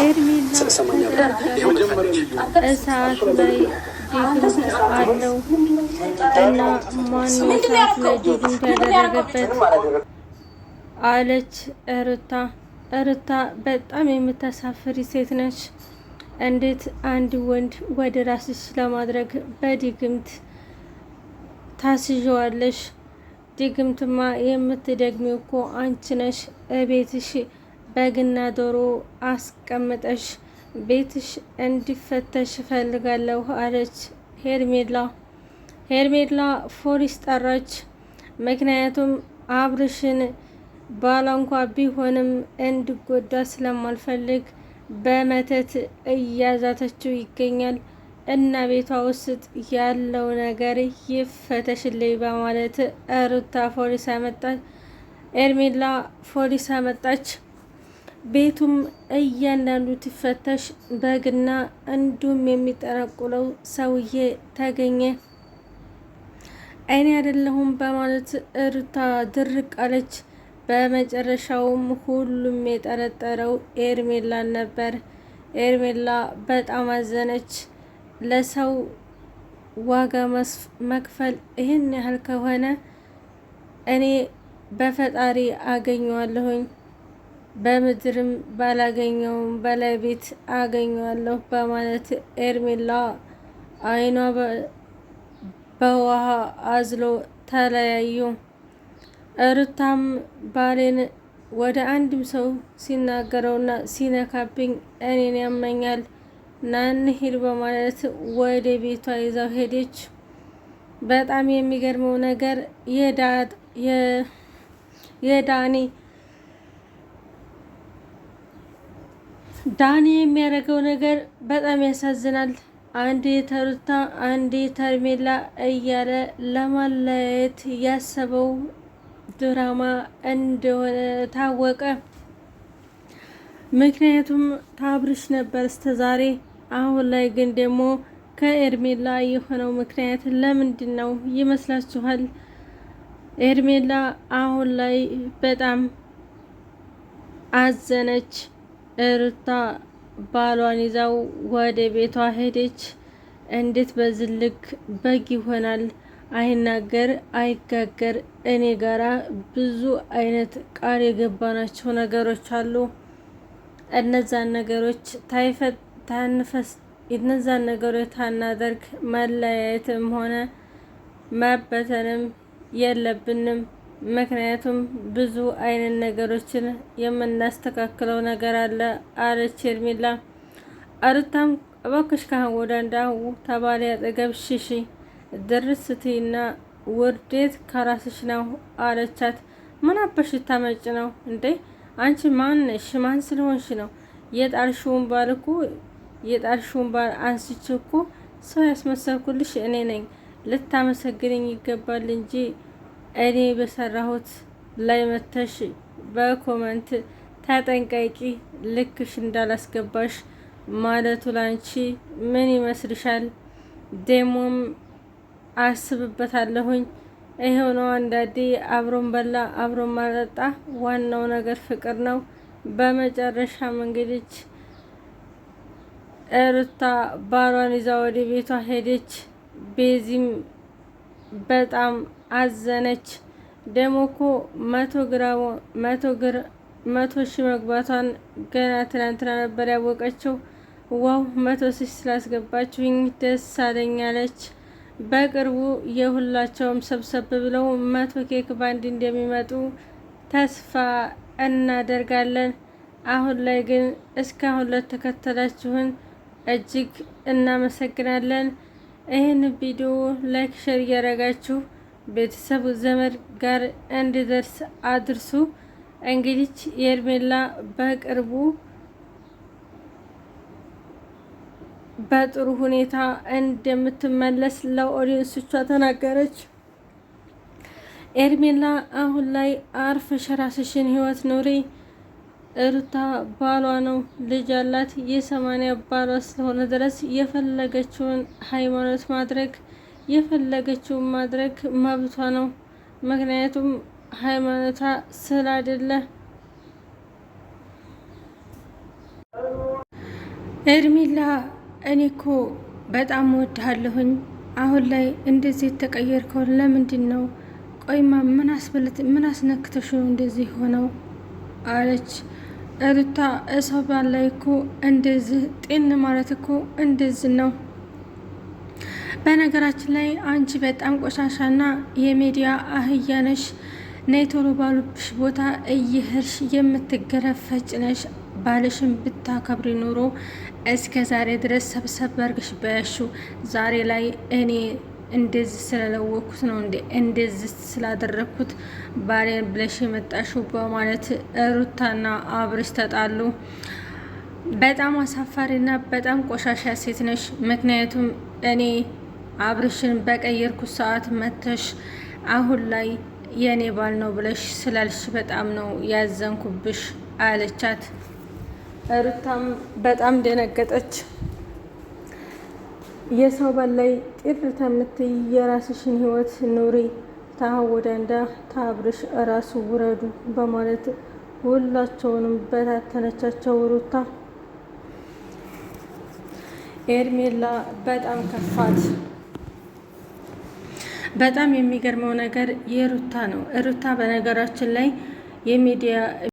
ኤርሜላ እሳት ላይ ድግምት አለው እና ማን እሳት ላይ ድግምት ያደረገበት አለች ሩታ። ሩታ በጣም የምታሳፍሪ ሴት ነች። እንዴት አንድ ወንድ ወደ ራስሽ ለማድረግ በድግምት ታስዣዋለሽ? ድግምትማ የምትደግሚው እኮ አንቺ ነሽ። ቤትሽ በግና ዶሮ አስቀምጠሽ ቤትሽ እንዲፈተሽ እፈልጋለሁ አለች ሄርሜላ። ሄርሜላ ፖሊስ ጠራች። ምክንያቱም አብርሽን ባሏ እንኳ ቢሆንም እንዲጎዳ ስለማልፈልግ በመተት እያዛተችው ይገኛል እና ቤቷ ውስጥ ያለው ነገር ይፈተሽልኝ በማለት ሩታ ፖሊስ አመጣች። ኤርሜላ ፖሊስ አመጣች። ቤቱም እያንዳንዱ ትፈተሽ፣ በግና እንዲሁም የሚጠነቁለው ሰውዬ ተገኘ። እኔ አይደለሁም በማለት ሩታ ድርቅ አለች። በመጨረሻውም ሁሉም የጠረጠረው ኤርሜላን ነበር። ኤርሜላ በጣም አዘነች። ለሰው ዋጋ መክፈል ይህን ያህል ከሆነ እኔ በፈጣሪ አገኘዋለሁኝ፣ በምድርም ባላገኘውም በላይ ቤት አገኘዋለሁ በማለት ኤርሜላ አይኗ በውሃ አዝሎ ተለያዩ። ሩታም ባሌን ወደ አንድም ሰው ሲናገረውና ሲነካብኝ እኔን ያመኛል ና እንሂድ በማለት ወደ ቤቷ ይዛው ሄደች። በጣም የሚገርመው ነገር ዳኒ የሚያደርገው ነገር በጣም ያሳዝናል። አንዴ ተሩታ አንዴ ተርሜላ እያለ ለማለያየት ያሰበው ድራማ እንደሆነ ታወቀ። ምክንያቱም ታብርሽ ነበር እስከዛሬ። አሁን ላይ ግን ደግሞ ከኤርሜላ የሆነው ምክንያት ለምንድን ነው ይመስላችኋል? ኤርሜላ አሁን ላይ በጣም አዘነች። ሩታ ባሏን ይዛው ወደ ቤቷ ሄደች። እንዴት በዝልክ በግ ይሆናል? አይናገር አይጋገር። እኔ ጋራ ብዙ አይነት ቃል የገባናቸው ነገሮች አሉ። እነዛን ነገሮች እነዛን ነገሮች ታናደርግ መለያየትም ሆነ መበተንም የለብንም። ምክንያቱም ብዙ አይነት ነገሮችን የምናስተካክለው ነገር አለ አለች ሄርሜላ። ሩታም እባክሽ ካሁን ወደ እንዳው ተባለ አጠገብ ሽሺ ድርስ ስትይና ውርዴት ከራስሽ ነው አለቻት። ምን አባሽ ታመጭ ነው እንዴ? አንቺ ማን ነሽ? ማን ስለሆንሽ ነው? የጣልሽውን ባል እኮ የጣልሽውን ባል አንስቼ እኮ ሰው ያስመሰልኩልሽ እኔ ነኝ። ልታመሰግነኝ ይገባል እንጂ እኔ በሰራሁት ላይ መተሽ በኮመንት ተጠንቀቂ፣ ልክሽ እንዳላስገባሽ ማለቱ ላንቺ ምን ይመስልሻል? ደሞም አስብበታለሁኝ። ይሄው ነው አንዳንዴ አብሮን በላ አብሮን ማጠጣ፣ ዋናው ነገር ፍቅር ነው። በመጨረሻም እንግዲህ ሩታ ባሏን ይዛ ወደ ቤቷ ሄደች። ቤዚም በጣም አዘነች። ደሞ እኮ 100 ሺህ መግባቷን ገና ትናንትና ነበር ያወቀችው። ዋው 100 ሺህ ስላስገባችሁኝ ደስ አለኛለች። በቅርቡ የሁላቸውም ሰብሰብ ብለው 100 ኬክ ባንድ እንደሚመጡ ተስፋ እናደርጋለን። አሁን ላይ ግን እስካሁን ለተከተላችሁን እጅግ እናመሰግናለን። ይህን ቪዲዮ ላይክ፣ ሼር እያደረጋችሁ ቤተሰቡ ዘመድ ጋር እንዲደርስ አድርሱ። እንግዲህ ሄርሜላ በቅርቡ በጥሩ ሁኔታ እንደምትመለስ ለኦዲየንሶቿ ተናገረች። ሄርሜላ አሁን ላይ አርፈሽ ራስሽን ህይወት ኑሪ። ሩታ ባሏ ነው፣ ልጅ አላት። የ80 ባሏ ስለሆነ ድረስ የፈለገችውን ሃይማኖት ማድረግ የፈለገችውን ማድረግ መብቷ ነው። ምክንያቱም ሃይማኖቷ ስላይደለ ኤርሚላ እኔ እኮ በጣም ወድሃለሁኝ። አሁን ላይ እንደዚህ የተቀየርከው ለምንድን ነው? ቆይማ ምን አስነክተሽ ነው እንደዚህ ሆነው አለች ሩታ። እሰው ባላይ እኮ እንደዚህ ጤን ማለት እኮ እንደዚህ ነው። በነገራችን ላይ አንቺ በጣም ቆሻሻና የሚዲያ አህያ ነሽ። ነይ ቶሎ ባሉብሽ ቦታ እየሄድሽ የምትገረፈጭ ነሽ። ባልሽን ብታከብሪ ኑሮ እስከ ዛሬ ድረስ ሰብሰብ አድርገሽ በያሹ። ዛሬ ላይ እኔ እንደዚህ ስለለወኩት ነው እንደዚህ ስላደረግኩት ባሌን ብለሽ የመጣሽው በማለት ሩታና አብርሽ ተጣሉ። በጣም አሳፋሪና በጣም ቆሻሻ ሴት ነሽ። ምክንያቱም እኔ አብርሽን በቀየርኩት ሰዓት መተሽ አሁን ላይ የእኔ ባል ነው ብለሽ ስላልሽ በጣም ነው ያዘንኩብሽ አለቻት። ሩታም በጣም ደነገጠች። የሰው ባል ላይ ጢር ተምትይ የራስሽን ህይወት ኑሪ፣ ታወደ እንዳ ታብርሽ እራሱ ውረዱ በማለት ሁላቸውንም በታተነቻቸው። ሩታ ኤርሜላ በጣም ከፋት። በጣም የሚገርመው ነገር የሩታ ነው። ሩታ በነገራችን ላይ የሚዲያ